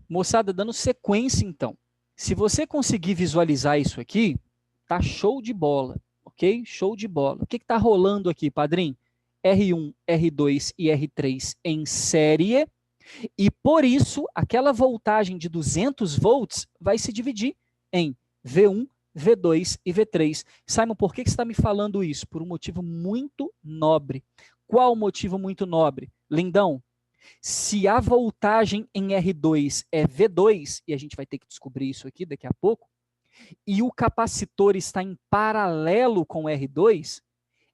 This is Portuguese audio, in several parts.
Moçada, dando sequência, então. Se você conseguir visualizar isso aqui, tá show de bola, ok? Show de bola. O que está rolando aqui, padrinho? R1, R2 e R3 em série, e por isso, aquela voltagem de 200 volts vai se dividir em V1, V2 e V3. Simon, por que você está me falando isso? Por um motivo muito nobre. Qual motivo muito nobre? Lindão, se a voltagem em R2 é V2, e a gente vai ter que descobrir isso aqui daqui a pouco, e o capacitor está em paralelo com R2,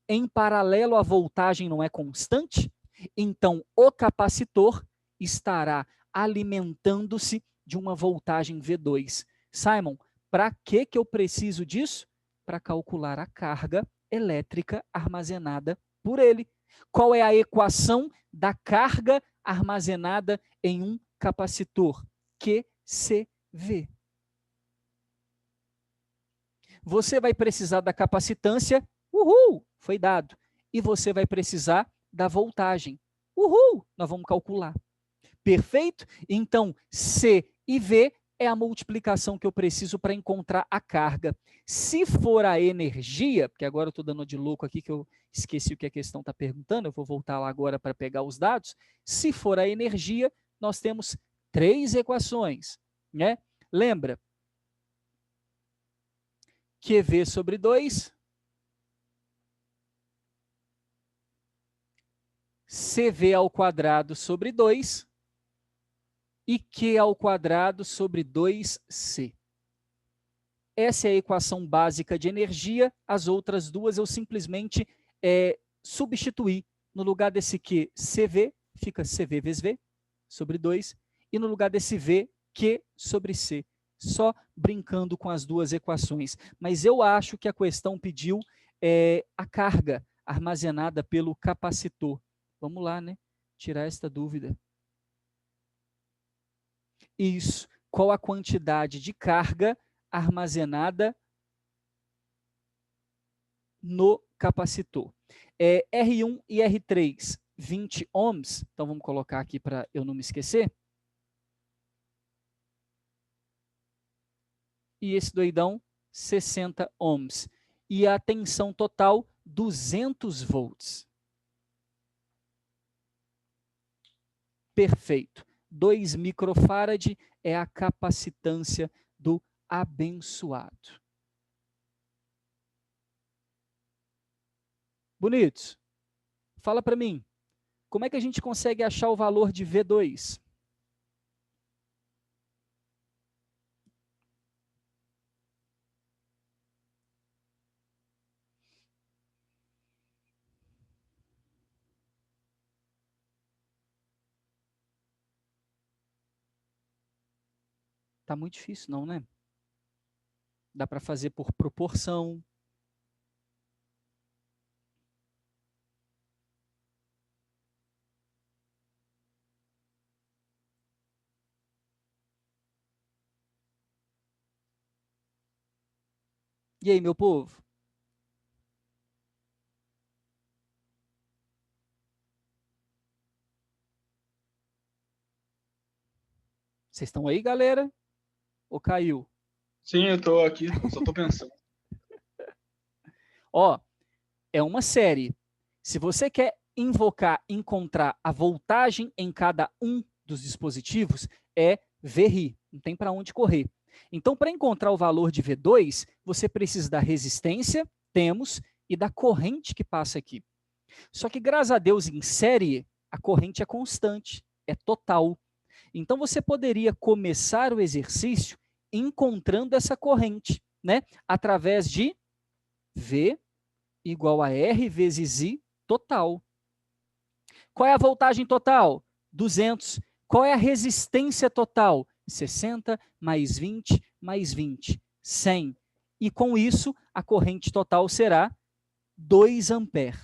em paralelo a voltagem não é constante, então o capacitor estará alimentando-se de uma voltagem V2. Simon, para que eu preciso disso? Para calcular a carga elétrica armazenada por ele. Qual é a equação da carga armazenada em um capacitor? QCV. Você vai precisar da capacitância, foi dado. E você vai precisar da voltagem. Nós vamos calcular. Perfeito? Então, C e V é a multiplicação que eu preciso para encontrar a carga. Se for a energia, porque agora eu estou dando de louco aqui que eu esqueci o que a questão está perguntando, eu vou voltar lá agora para pegar os dados. Se for a energia, nós temos 3 equações, né? Lembra? QV sobre 2, CV ao quadrado sobre 2 e Q ao quadrado sobre 2C. Essa é a equação básica de energia, as outras duas eu simplesmente substituí. No lugar desse Q, CV, fica CV vezes V sobre 2, e no lugar desse V, Q sobre C. Só brincando com as duas equações. Mas eu acho que a questão pediu a carga armazenada pelo capacitor. Vamos lá, né? Tirar esta dúvida. Isso. Qual a quantidade de carga armazenada no capacitor? R1 e R3, 20 ohms. Então, vamos colocar aqui para eu não me esquecer. E esse doidão, 60 ohms. E a tensão total, 200 volts. Perfeito. 2 microfarad é a capacitância do abençoado. Bonitos? Fala para mim, como é que a gente consegue achar o valor de V2? Tá muito difícil não, né? Dá para fazer por proporção. E aí, meu povo? Vocês estão aí, galera? Ou caiu? Sim, eu estou aqui, só estou pensando. Ó, é uma série. Se você quer encontrar a voltagem em cada um dos dispositivos, é VRI, não tem para onde correr. Então, para encontrar o valor de V2, você precisa da resistência, temos, e da corrente que passa aqui. Só que, graças a Deus, em série, a corrente é constante, é total. Então, você poderia começar o exercício encontrando essa corrente, né? Através de V igual a R vezes I total. Qual é a voltagem total? 200. Qual é a resistência total? 60 mais 20 mais 20, 100. E com isso, a corrente total será 2 amperes.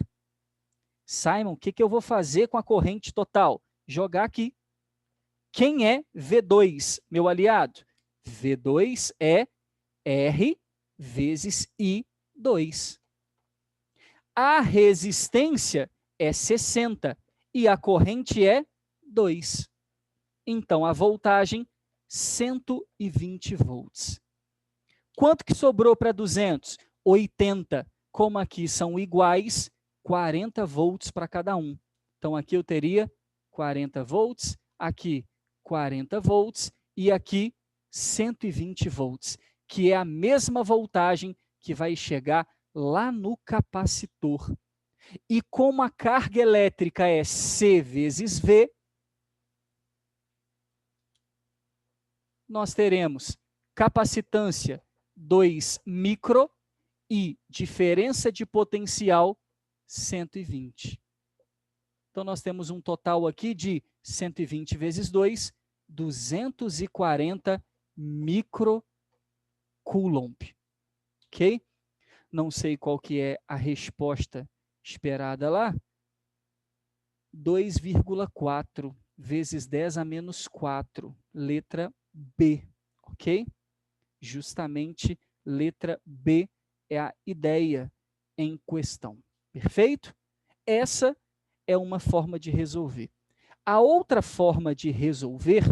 Simon, o que eu vou fazer com a corrente total? Jogar aqui. Quem é V2, meu aliado? V2 é R vezes I2. A resistência é 60 e a corrente é 2. Então, a voltagem 120 volts. Quanto que sobrou para 200? 80. Como aqui são iguais, 40 volts para cada um. Então, aqui eu teria 40 volts, aqui 40 volts e aqui 120 volts, que é a mesma voltagem que vai chegar lá no capacitor. E como a carga elétrica é C vezes V, nós teremos capacitância 2 micro e diferença de potencial 120. Então, nós temos um total aqui de 120 vezes 2, 240 microcoulomb. Ok? Não sei qual que é a resposta esperada lá. 2,4 vezes 10 a menos 4, letra B, ok? Justamente letra B é a ideia em questão, perfeito? Essa é uma forma de resolver. A outra forma de resolver,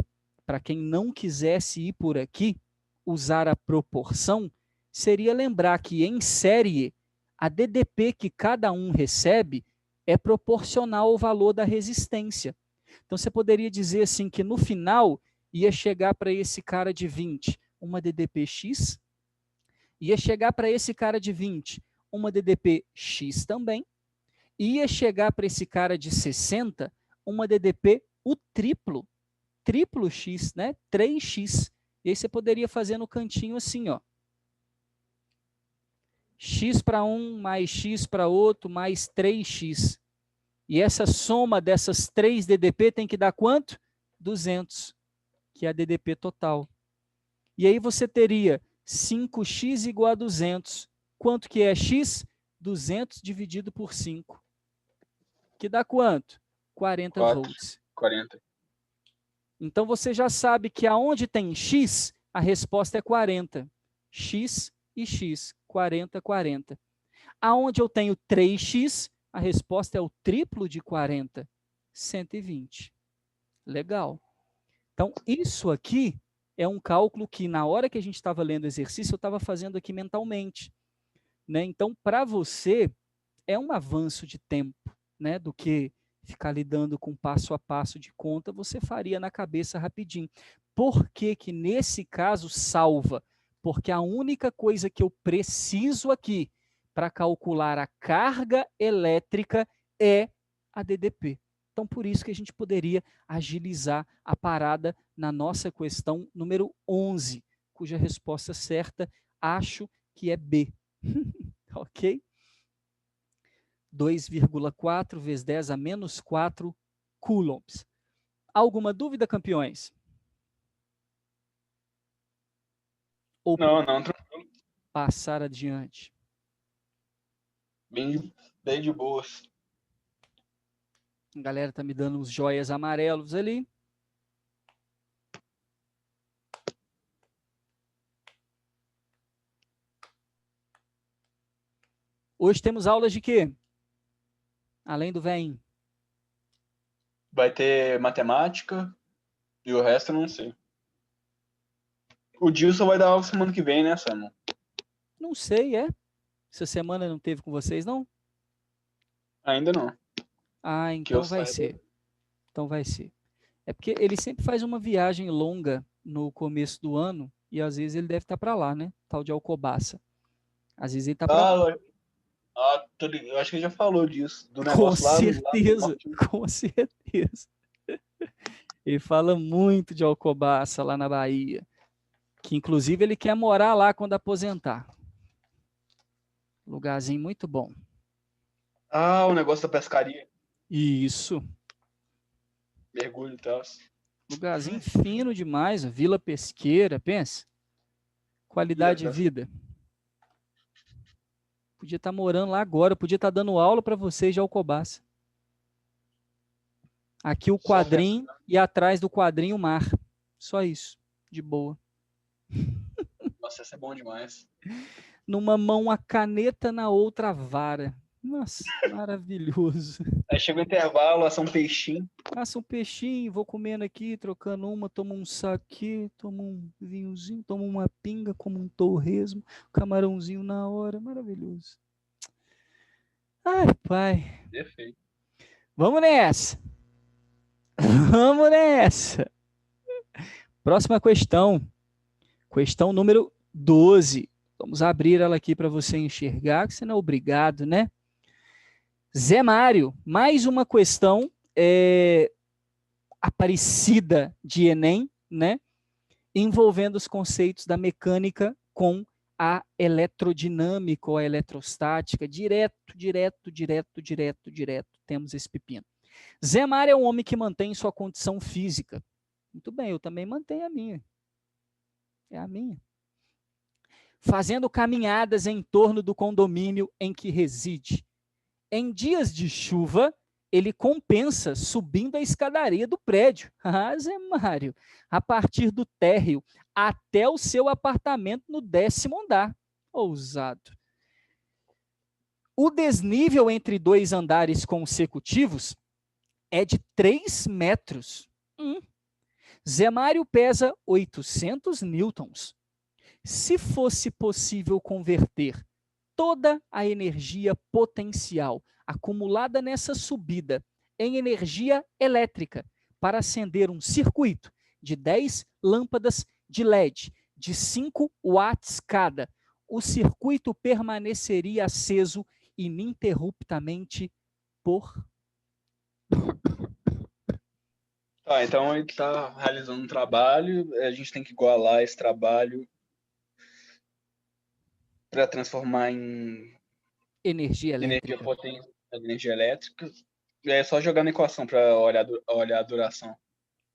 para quem não quisesse ir por aqui, usar a proporção, seria lembrar que em série, a DDP que cada um recebe é proporcional ao valor da resistência. Então, você poderia dizer assim que no final ia chegar para esse cara de 20 uma DDP-X, ia chegar para esse cara de 20 uma DDP-X também, e ia chegar para esse cara de 60 uma DDP, o triplo X, né? 3x. E aí você poderia fazer no cantinho assim, ó. X para um, mais X para outro, mais 3x. E essa soma dessas 3 DDP tem que dar quanto? 200, que é a DDP total. E aí você teria 5x igual a 200. Quanto que é x? 200 dividido por 5. Que dá quanto? 40 volts. 40. Então você já sabe que aonde tem x, a resposta é 40. X e x, 40, 40. Aonde eu tenho 3x, a resposta é o triplo de 40, 120. Legal. Então, isso aqui é um cálculo que, na hora que a gente estava lendo o exercício, eu estava fazendo aqui mentalmente. Né? Então, para você, é um avanço de tempo, né? Do que ficar lidando com passo a passo de conta, você faria na cabeça rapidinho. Por que que nesse caso salva? Porque a única coisa que eu preciso aqui para calcular a carga elétrica é a DDP. Então, por isso que a gente poderia agilizar a parada na nossa questão número 11, cuja resposta certa acho que é B. Ok? 2,4 vezes 10 a menos 4 coulombs. Alguma dúvida, campeões? Ou Não, tranquilo. passar adiante? Bem de boas. A galera tá me dando uns joias amarelos ali. Hoje temos aulas de quê? Além do VEM. Vai ter matemática e o resto eu não sei. O Dilson vai dar aula semana que vem, né, Samuel? Não sei, é? Essa semana não teve com vocês, não? Ainda não. Ah, Que eu então vai saiba. ser. Então vai ser. É porque ele sempre faz uma viagem longa no começo do ano e às vezes ele deve estar para lá, né? Tal de Alcobaça. Às vezes ele está para lá. Eu acho que ele já falou disso, do Com negócio lá no certeza, norte. com certeza. Ele fala muito de Alcobaça lá na Bahia, que inclusive ele quer morar lá quando aposentar. Lugarzinho muito bom. Ah, o negócio da pescaria. Isso. Mergulho e tal. Lugarzinho fino demais, Vila Pesqueira, pensa. Qualidade de vida. Podia estar morando lá agora, podia estar dando aula para vocês de Alcobaça. Aqui o quadrinho e atrás do quadrinho o mar. Só isso, de boa. Nossa, essa é bom demais. Numa mão a caneta, na outra a vara. Nossa, maravilhoso. Aí chega o intervalo, assa um peixinho. Assa um peixinho, vou comendo aqui, trocando uma, tomo um saquê, tomo um vinhozinho, tomo uma pinga, como um torresmo, camarãozinho na hora, maravilhoso. Ai, pai. Perfeito. Vamos nessa. Vamos nessa. Próxima questão. Questão número 12. Vamos abrir ela aqui para você enxergar, que você não é obrigado, né? Zé Mário, mais uma questão aparecida de Enem, né? Envolvendo os conceitos da mecânica com a eletrodinâmica ou a eletrostática. Direto. Temos esse pepino. Zé Mário é um homem que mantém sua condição física. Muito bem, eu também mantenho a minha. É a minha. Fazendo caminhadas em torno do condomínio em que reside. Em dias de chuva, ele compensa subindo a escadaria do prédio. Ah, Zé Mário, a partir do térreo até o seu apartamento no 10º andar. Ousado. O desnível entre 2 andares consecutivos é de 3 metros. Zé Mário pesa 800 newtons. Se fosse possível converter toda a energia potencial acumulada nessa subida em energia elétrica para acender um circuito de 10 lâmpadas de LED de 5 watts cada, o circuito permaneceria aceso ininterruptamente por... Tá, então ele está realizando um trabalho, a gente tem que igualar esse trabalho para transformar em energia elétrica. Energia elétrica. E é só jogar na equação para olhar a duração.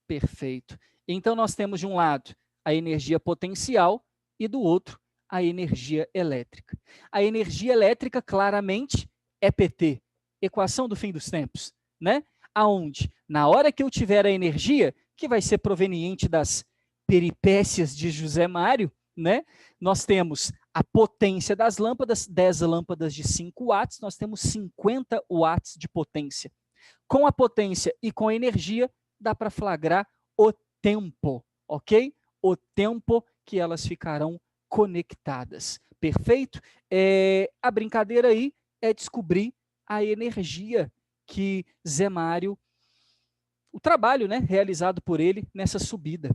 Perfeito. Então nós temos de um lado a energia potencial e do outro a energia elétrica. A energia elétrica claramente é PT, equação do fim dos tempos, né? Aonde, na hora que eu tiver a energia, que vai ser proveniente das peripécias de José Mário, né? Nós temos a potência das lâmpadas, 10 lâmpadas de 5 watts, nós temos 50 watts de potência. Com a potência e com a energia, dá para flagrar o tempo, ok? O tempo que elas ficarão conectadas. Perfeito? A brincadeira aí é descobrir a energia que Zé Mário, o trabalho, né, realizado por ele nessa subida.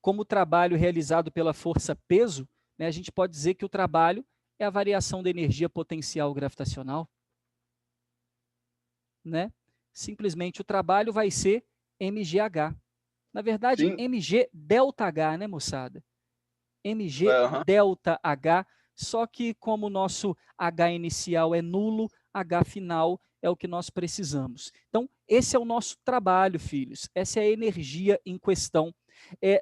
Como o trabalho realizado pela força-peso, né, a gente pode dizer que o trabalho é a variação da energia potencial gravitacional. Né? Simplesmente o trabalho vai ser mgh. Na verdade, Sim. mg delta H, né, moçada? mg delta H, só que como o nosso H inicial é nulo, H final é o que nós precisamos. Então, esse é o nosso trabalho, filhos. Essa é a energia em questão.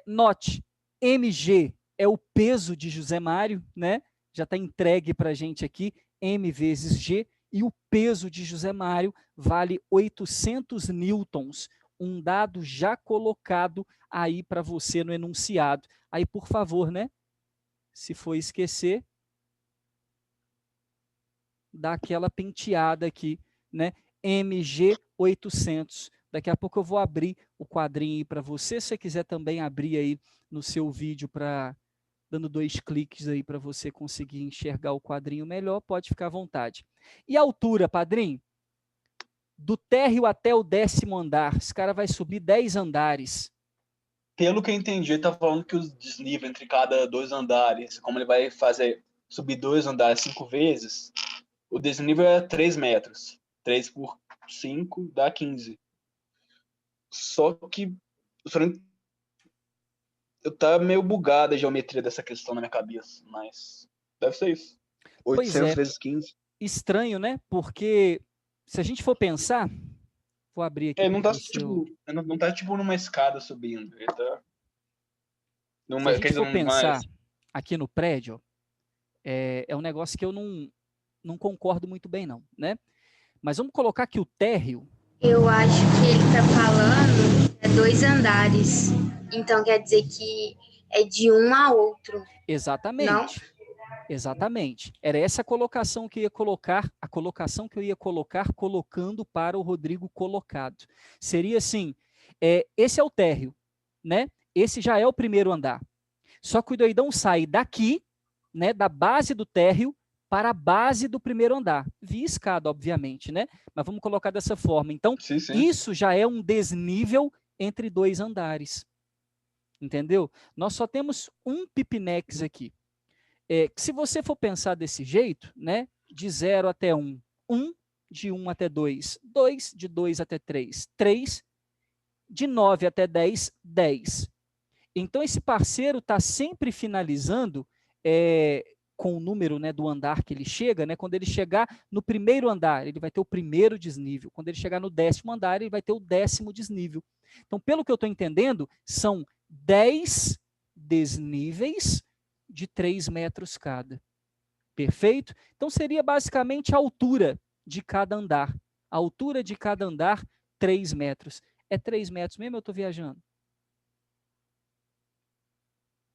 Note, mg é o peso de José Mário, né? Já está entregue para a gente aqui, m vezes g, e o peso de José Mário vale 800 newtons, um dado já colocado aí para você no enunciado. Aí, por favor, né? Se for esquecer, dá aquela penteada aqui, né? MG 800. Daqui a pouco eu vou abrir o quadrinho aí para você. Se você quiser também abrir aí no seu vídeo para dando 2 cliques aí para você conseguir enxergar o quadrinho melhor, pode ficar à vontade. E a altura, padrinho? Do térreo até o 10º andar, esse cara vai subir 10 andares. Pelo que eu entendi, ele tá falando que o desnível entre cada 2 andares, como ele vai subir 2 andares 5 vezes, o desnível é 3 metros. 3 por 5 dá 15. Só que tá meio bugada a geometria dessa questão na minha cabeça, mas deve ser isso. 800 vezes 15. Estranho, né? Porque se a gente for pensar, vou abrir aqui. Não tá tipo numa escada subindo. Ele tá se a gente for pensar aqui no prédio, é um negócio que eu não concordo muito bem, não, né? Mas vamos colocar que o térreo... Eu acho que ele está falando 2 andares. Então quer dizer que é de um a outro. Exatamente. Não? Exatamente. Era essa a colocação que eu ia colocar, a colocação que eu ia colocar colocando para o Rodrigo colocado. Seria assim, esse é o térreo, né? Esse já é o primeiro andar. Só que o doidão sai daqui, né, da base do térreo para a base do primeiro andar. Via escada, obviamente, né? Mas vamos colocar dessa forma. Então, Sim, sim. isso já é um desnível entre dois andares. Entendeu? Nós só temos um pipinex aqui. Se você for pensar desse jeito, né, de 0 até 1, 1, de 1 até 2, 2, de 2 até 3, 3, de 9 até 10, 10. Então, esse parceiro está sempre finalizando com o número, né, do andar que ele chega, né, quando ele chegar no primeiro andar, ele vai ter o primeiro desnível. Quando ele chegar no 10º andar, ele vai ter o 10º desnível. Então, pelo que eu estou entendendo, são 10 desníveis de 3 metros cada. Perfeito? Então, seria basicamente a altura de cada andar. A altura de cada andar, 3 metros. É 3 metros mesmo ou eu estou viajando?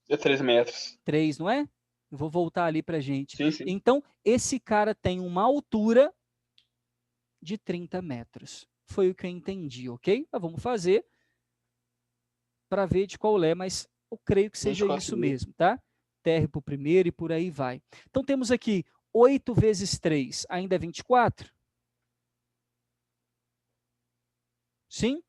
É 3 metros. 3, não é? Eu vou voltar ali para a gente. Sim, sim. Então, esse cara tem uma altura de 30 metros. Foi o que eu entendi, ok? Mas vamos fazer para ver de qual é, mas eu creio que seja isso mesmo, tá? Térreo para o primeiro e por aí vai. Então, temos aqui 8 vezes 3, ainda é 24? Sim?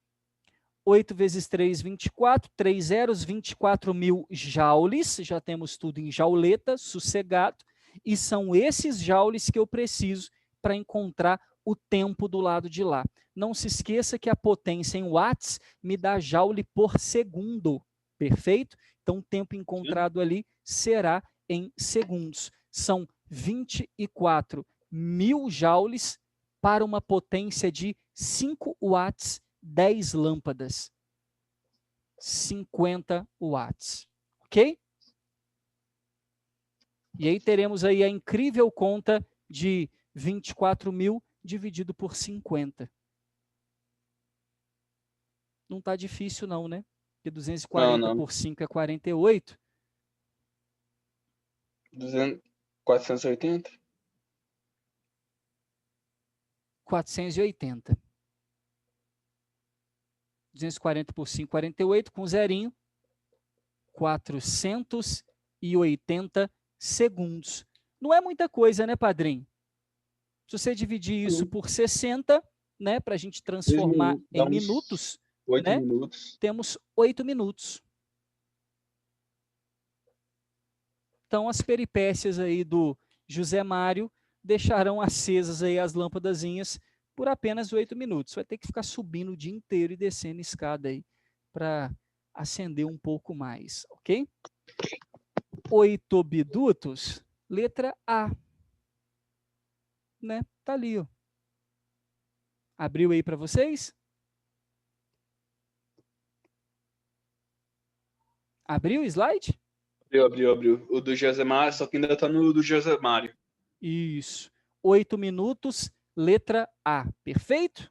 8 vezes 3, 24, 3 zeros, 24.000 joules, já temos tudo em jauleta, sossegado, e são esses joules que eu preciso para encontrar o tempo do lado de lá. Não se esqueça que a potência em watts me dá joule por segundo, perfeito? Então, o tempo encontrado ali será em segundos. São 24.000 joules para uma potência de 5 watts, 10 lâmpadas, 50 watts, ok? E aí teremos aí a incrível conta de 24.000 dividido por 50. Não está difícil não, né? Porque 240 por 5 é 48. 480? 480. 240 por 5, 48, com zerinho, 480 segundos. Não é muita coisa, né, padrinho? Se você dividir isso por 60, né, para a gente transformar em minutos, 8 né, minutos. temos 8 minutos. Então, as peripécias aí do José Mário deixarão acesas aí as lâmpadazinhas por apenas 8 minutos. Vai ter que ficar subindo o dia inteiro e descendo escada aí para acender um pouco mais, ok? 8 bidutos, letra A. Né? Tá ali, ó. Abriu aí para vocês? Abriu o slide? Abriu. O do José Mário, só que ainda tá no do José Mário. Isso. 8 minutos, letra A. Perfeito?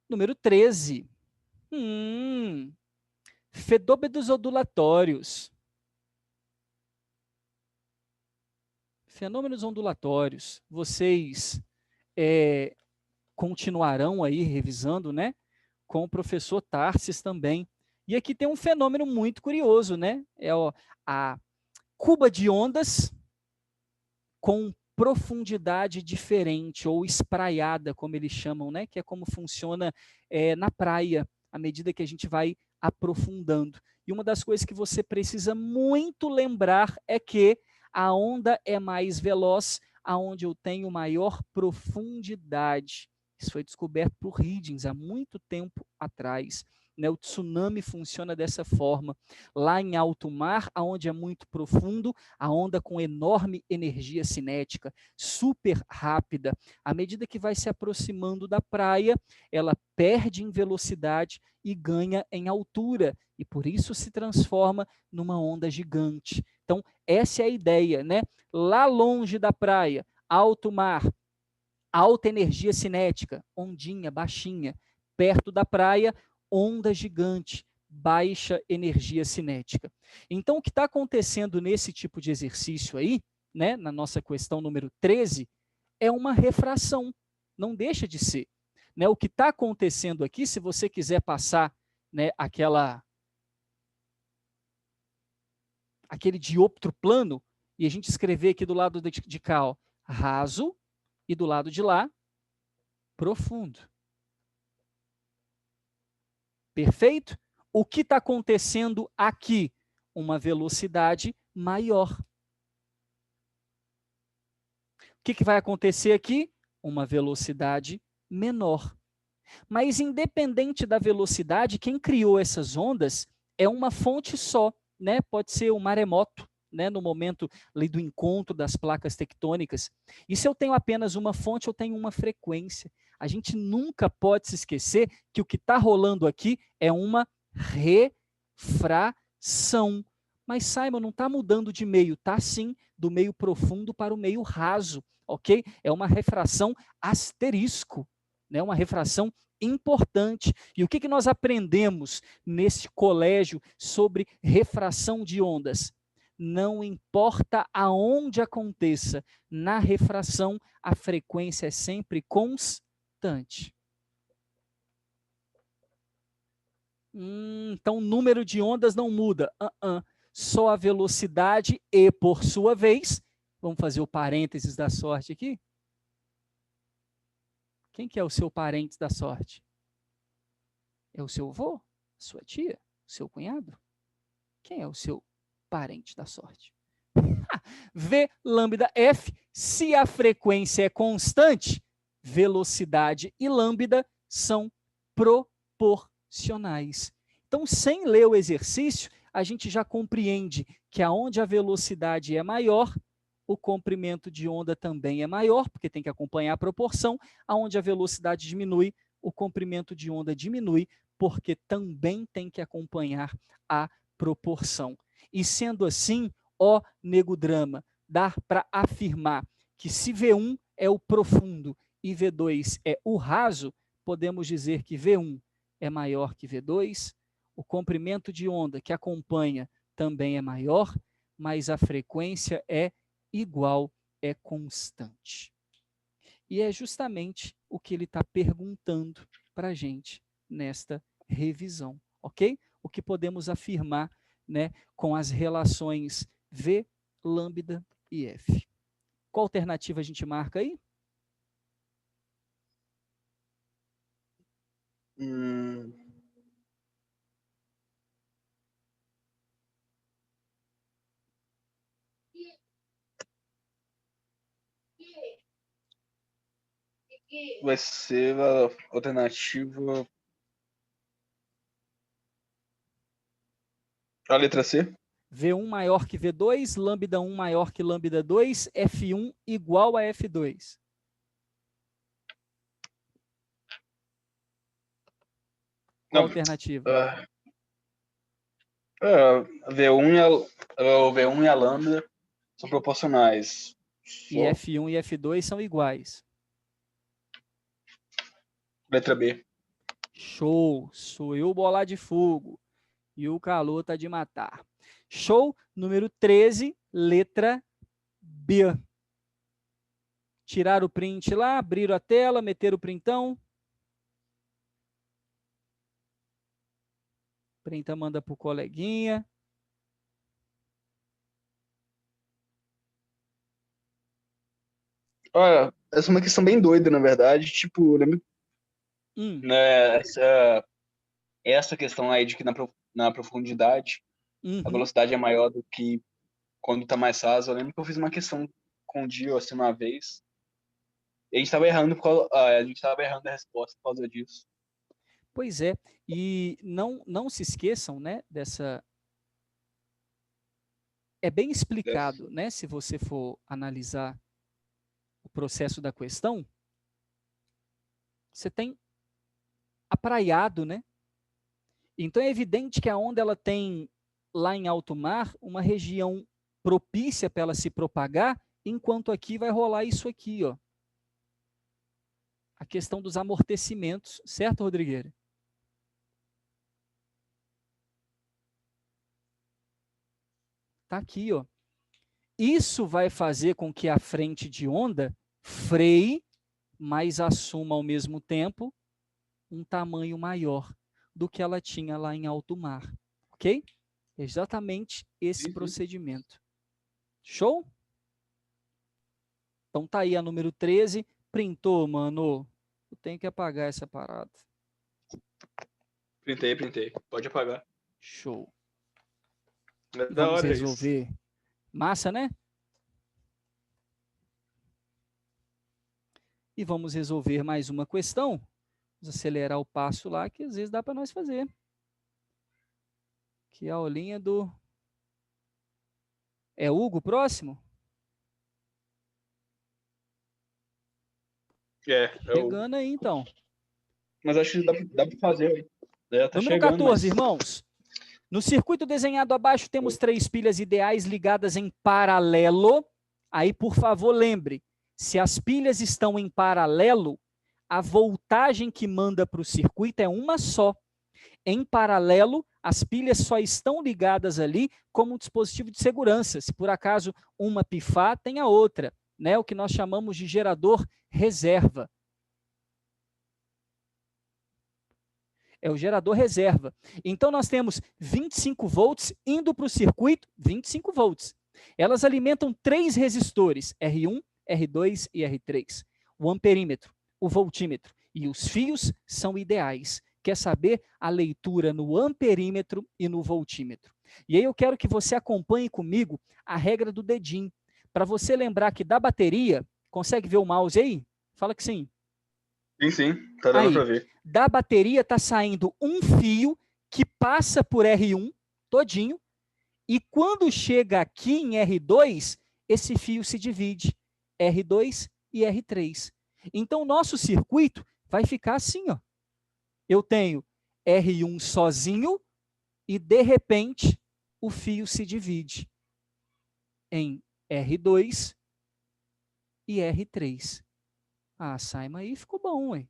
Número 13. Fenômenos ondulatórios. Fenômenos ondulatórios. Vocês continuarão aí revisando, né? Com o professor Tarsis também. E aqui tem um fenômeno muito curioso, né? É a cuba de ondas com profundidade diferente, ou espraiada, como eles chamam, né? Que é como funciona na praia, à medida que a gente vai aprofundando. E uma das coisas que você precisa muito lembrar é que a onda é mais veloz aonde eu tenho maior profundidade. Isso foi descoberto por Huygens há muito tempo atrás. né? O tsunami funciona dessa forma. Lá em alto mar, aonde é muito profundo, a onda com enorme energia cinética, super rápida. À medida que vai se aproximando da praia, ela perde em velocidade e ganha em altura, e por isso se transforma numa onda gigante. Então, essa é a ideia, né? Lá longe da praia, alto mar, alta energia cinética, ondinha, baixinha. Perto da praia, onda gigante, baixa energia cinética. Então, o que está acontecendo nesse tipo de exercício aí, né, na nossa questão número 13, é uma refração, não deixa de ser. Né? O que está acontecendo aqui, se você quiser passar, né, aquele dioptro plano, e a gente escrever aqui do lado de cá, ó, raso, e do lado de lá, profundo. Perfeito? O que está acontecendo aqui? Uma velocidade maior. O que vai acontecer aqui? Uma velocidade menor. Mas independente da velocidade, quem criou essas ondas é uma fonte só, né? Pode ser um maremoto, né? No momento ali do encontro das placas tectônicas. E se eu tenho apenas uma fonte, eu tenho uma frequência. A gente nunca pode se esquecer que o que está rolando aqui é uma refração. Mas, Simon, não está mudando de meio, está sim, do meio profundo para o meio raso, ok? É uma refração asterisco, né? Uma refração importante. E o que nós aprendemos nesse colégio sobre refração de ondas? Não importa aonde aconteça, na refração a frequência é sempre constante. Então o número de ondas não muda. Só a velocidade e, por sua vez, vamos fazer o parênteses da sorte aqui. Quem que é o seu parente da sorte? É o seu avô? Sua tia? Seu cunhado? Quem é o seu parente da sorte? V lambda F, se a frequência é constante, velocidade e lambda são proporcionais. Então, sem ler o exercício, a gente já compreende que aonde a velocidade é maior, o comprimento de onda também é maior, porque tem que acompanhar a proporção. Aonde a velocidade diminui, o comprimento de onda diminui, porque também tem que acompanhar a proporção. E sendo assim, ó negodrama, dá para afirmar que se V1 é o profundo e V2 é o raso, podemos dizer que V1 é maior que V2, o comprimento de onda que acompanha também é maior, mas a frequência é igual, é constante. E é justamente o que ele está perguntando para a gente nesta revisão, ok? O que podemos afirmar, né, com as relações V, lambda e F. Qual alternativa a gente marca aí? Vai ser a alternativa. A letra C? V1 maior que V2, lambda 1 maior que lambda 2, F1 igual a F2. Qual Não, alternativa? O V1 e a lambda são proporcionais. E F1 e F2 são iguais. Letra B. Show! Sou eu bolar de fogo. E o calor tá de matar. Show! Número 13, letra B. Tirar o print lá, abrir a tela, meter o printão. Printa, manda pro coleguinha. Olha, essa é uma questão bem doida, na verdade. Tipo, lembra, né, essa questão aí de que na profundidade a velocidade é maior do que quando tá mais raso. Eu lembro que eu fiz uma questão com o Dio, assim, uma vez. E a gente tava errando a resposta por causa disso. Pois é, e não se esqueçam, né, dessa... É bem explicado, né, se você for analisar o processo da questão, você tem apraiado, né? Então é evidente que a onda ela tem lá em alto mar uma região propícia para ela se propagar, enquanto aqui vai rolar isso aqui, ó. A questão dos amortecimentos, certo, Rodrigueira? Tá aqui, ó. Isso vai fazer com que a frente de onda freie, mas assuma ao mesmo tempo um tamanho maior do que ela tinha lá em alto mar, ok? Exatamente esse procedimento. Show? Então tá aí a número 13. Printou, mano. Eu tenho que apagar essa parada. Printei. Pode apagar. Show. É da Vamos hora resolver. isso. Massa, né? E vamos resolver mais uma questão. Vamos acelerar o passo lá, que às vezes dá para nós fazer. Que é a aulinha do... É Hugo próximo? Chegando aí, então. Mas acho que dá para fazer. Tá Número chegando, 14, irmãos. No circuito desenhado abaixo, temos 3 pilhas ideais ligadas em paralelo. Aí, por favor, lembre, se as pilhas estão em paralelo, a voltagem que manda para o circuito é uma só. Em paralelo, as pilhas só estão ligadas ali como um dispositivo de segurança. Se por acaso uma pifar, tem a outra, né? O que nós chamamos de gerador reserva. É o gerador reserva. Então, nós temos 25 volts indo para o circuito, 25 volts. Elas alimentam 3 resistores, R1, R2 e R3. O amperímetro, o voltímetro e os fios são ideais. Quer saber a leitura no amperímetro e no voltímetro. E aí eu quero que você acompanhe comigo a regra do dedinho. Para você lembrar que da bateria, consegue ver o mouse aí? Fala que sim. Sim, tá dando para ver. Da bateria está saindo um fio que passa por R1 todinho, e quando chega aqui em R2, esse fio se divide, R2 e R3. Então, o nosso circuito vai ficar assim, ó. Eu tenho R1 sozinho e, de repente, o fio se divide em R2 e R3. Ah, Simon, aí ficou bom, hein?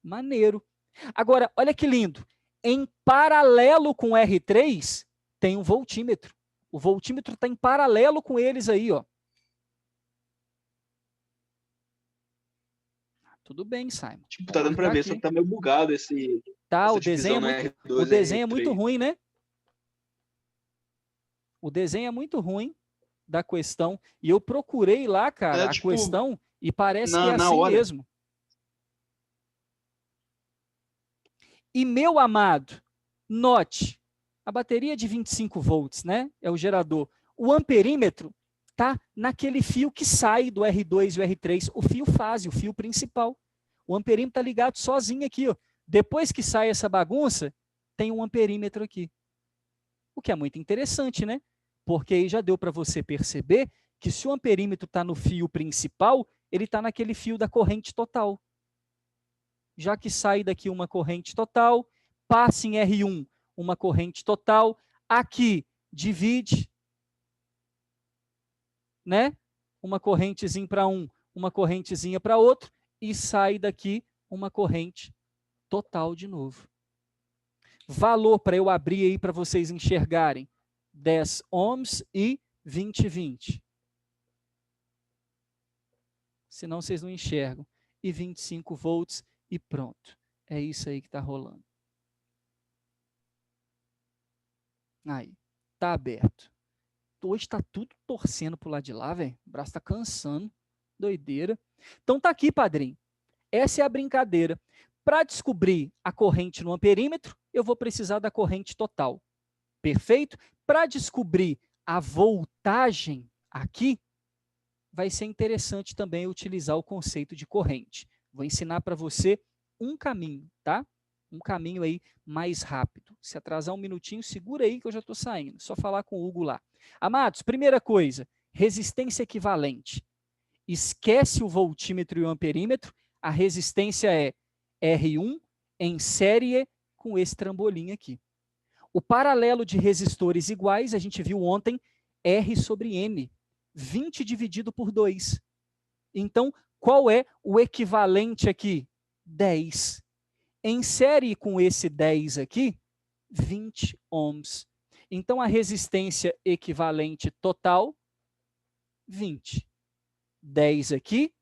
Maneiro. Agora, olha que lindo. Em paralelo com o R3, tem um voltímetro. O voltímetro está em paralelo com eles aí, ó. Tudo bem, Simon. Tipo, tá dando para ver, só que tá meio bugado esse... Tá, o desenho é muito ruim, né? O desenho é muito ruim da questão. E eu procurei lá, cara, a questão e parece que é assim mesmo. E, meu amado, note, a bateria de 25 volts, né? É o gerador. O amperímetro está naquele fio que sai do R2 e o R3, o fio fase, o fio principal. O amperímetro está ligado sozinho aqui, ó. Depois que sai essa bagunça, tem um amperímetro aqui. O que é muito interessante, né? Porque aí já deu para você perceber que se o amperímetro está no fio principal, ele está naquele fio da corrente total. Já que sai daqui uma corrente total, passa em R1 uma corrente total, aqui divide, né? Uma correntezinha para um, uma correntezinha para outro, e sai daqui uma corrente total de novo. Valor para eu abrir aí para vocês enxergarem, 10 ohms e 20. Senão vocês não enxergam. E 25 volts e pronto. É isso aí que está rolando. Aí, tá aberto. Hoje está tudo torcendo pro lado de lá, velho. O braço tá cansando. Doideira. Então tá aqui, padrinho. Essa é a brincadeira. Para descobrir a corrente no amperímetro, eu vou precisar da corrente total. Perfeito? Para descobrir a voltagem aqui, vai ser interessante também utilizar o conceito de corrente. Vou ensinar para você um caminho, tá? um caminho aí mais rápido. Se atrasar um minutinho, segura aí que eu já estou saindo. Só falar com o Hugo lá. Amados, primeira coisa, resistência equivalente. Esquece o voltímetro e o amperímetro, a resistência é R1 em série com esse trambolim aqui. O paralelo de resistores iguais, a gente viu ontem, R sobre M, 20 dividido por 2. Então, qual é o equivalente aqui? 10. Em série com esse 10 aqui, 20 ohms. Então, a resistência equivalente total, 20. 10 aqui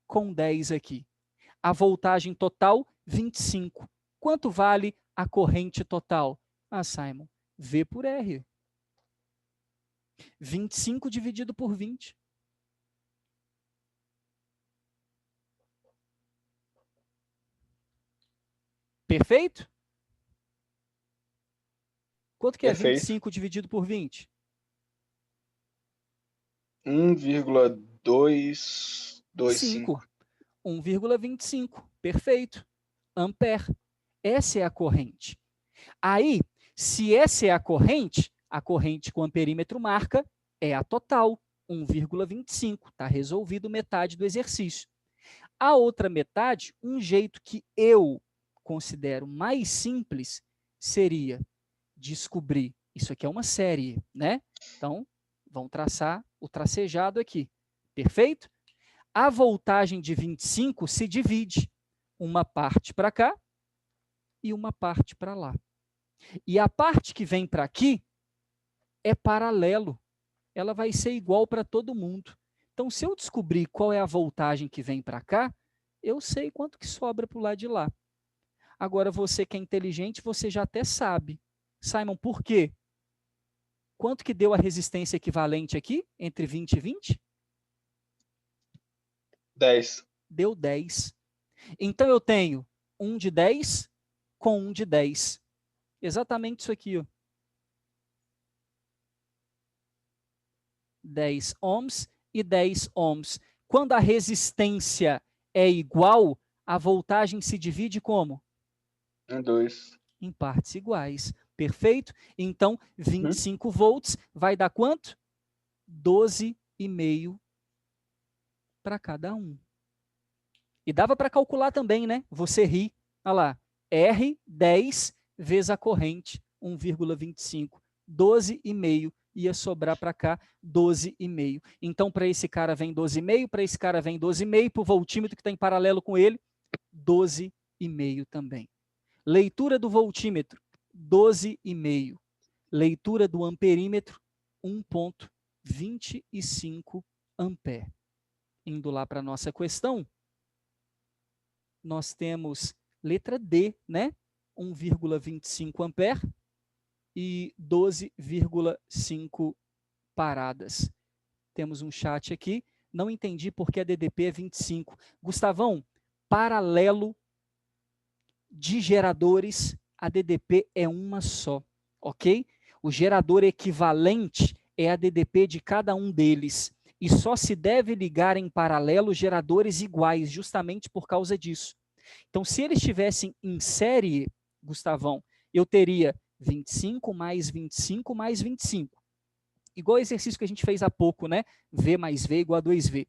com 10 aqui. A voltagem total, 25. Quanto vale a corrente total? Ah, Simon, V por R. 25 dividido por 20. Perfeito? Quanto que é Perfeito. 25 dividido por 20? 1,225. 1,25. Perfeito. Ampere. Essa é a corrente. Aí, se essa é a corrente com amperímetro marca é a total, 1,25. Está resolvido metade do exercício. A outra metade, um jeito que eu considero mais simples, seria descobrir. Isso aqui é uma série, né? Então, vamos traçar o tracejado aqui. Perfeito? A voltagem de 25 se divide. Uma parte para cá e uma parte para lá. E a parte que vem para aqui é paralelo. Ela vai ser igual para todo mundo. Então, se eu descobrir qual é a voltagem que vem para cá, eu sei quanto que sobra para o lado de lá. Agora, você que é inteligente, você já até sabe. Simon, por quê? Quanto que deu a resistência equivalente aqui, entre 20 e 20? 10. Deu 10. Então, eu tenho 1 de 10 com 1 de 10. Exatamente isso aqui, ó. 10 ohms e 10 ohms. Quando a resistência é igual, a voltagem se divide como? Em 2. Em partes iguais. Perfeito? Então, 25 volts vai dar quanto? 12,5 para cada um. E dava para calcular também, né? Você ri. Olha lá. R, 10 vezes a corrente, 1,25. 12,5. Ia sobrar para cá 12,5. Então, para esse cara vem 12,5, para esse cara vem 12,5, para o voltímetro que está em paralelo com ele, 12,5 também. Leitura do voltímetro, 12,5. Leitura do amperímetro, 1,25 ampere. Indo lá para a nossa questão, nós temos letra D, né? 1,25 ampere e 12,5 paradas. Temos um chat aqui. Não entendi porque a DDP é 25. Gustavão, paralelo de geradores, a DDP é uma só, ok? O gerador equivalente é a DDP de cada um deles. E só se deve ligar em paralelo geradores iguais, justamente por causa disso. Então, se eles estivessem em série, Gustavão, eu teria 25 mais 25 mais 25. Igual o exercício que a gente fez há pouco, né? V mais V igual a 2V.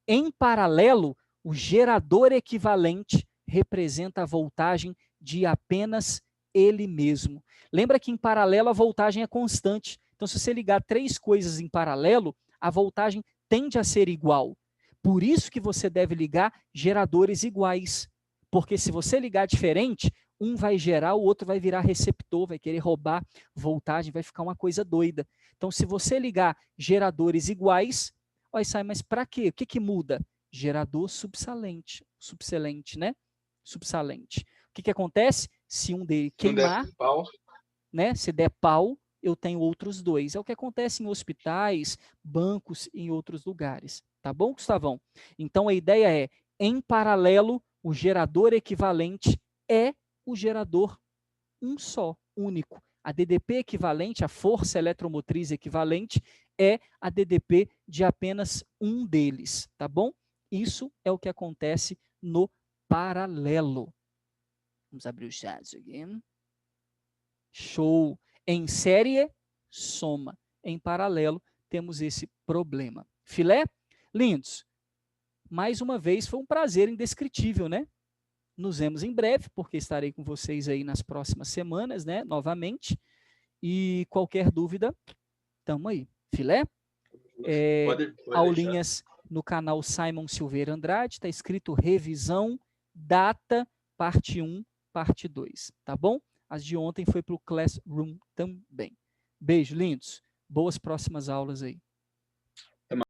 Em paralelo, o gerador equivalente representa a voltagem de apenas ele mesmo. Lembra que em paralelo a voltagem é constante. Então, se você ligar 3 coisas em paralelo, a voltagem tende a ser igual. Por isso que você deve ligar geradores iguais. Porque se você ligar diferente, um vai gerar, o outro vai virar receptor, vai querer roubar voltagem, vai ficar uma coisa doida. Então, se você ligar geradores iguais, vai sair, mas para quê? O que muda? Gerador subsalente, né? Subsalente. O que acontece? Se um dele queimar, né? Se der pau, eu tenho outros 2. É o que acontece em hospitais, bancos e em outros lugares. Tá bom, Gustavão? Então, a ideia é, em paralelo, o gerador equivalente é o gerador um só, único. A DDP equivalente, a força eletromotriz equivalente, é a DDP de apenas um deles, tá bom? Isso é o que acontece no paralelo. Vamos abrir o chat aqui. Show. Em série, soma. Em paralelo, temos esse problema. Filé? Lindos. Mais uma vez, foi um prazer indescritível, né? Nos vemos em breve, porque estarei com vocês aí nas próximas semanas, né? Novamente. E qualquer dúvida, tamo aí. Filé? Pode Aulinhas no canal Simon Silveira Andrade, está escrito revisão, data, parte 1, parte 2, tá bom? As de ontem foi para o Classroom também. Beijo, lindos. Boas próximas aulas aí.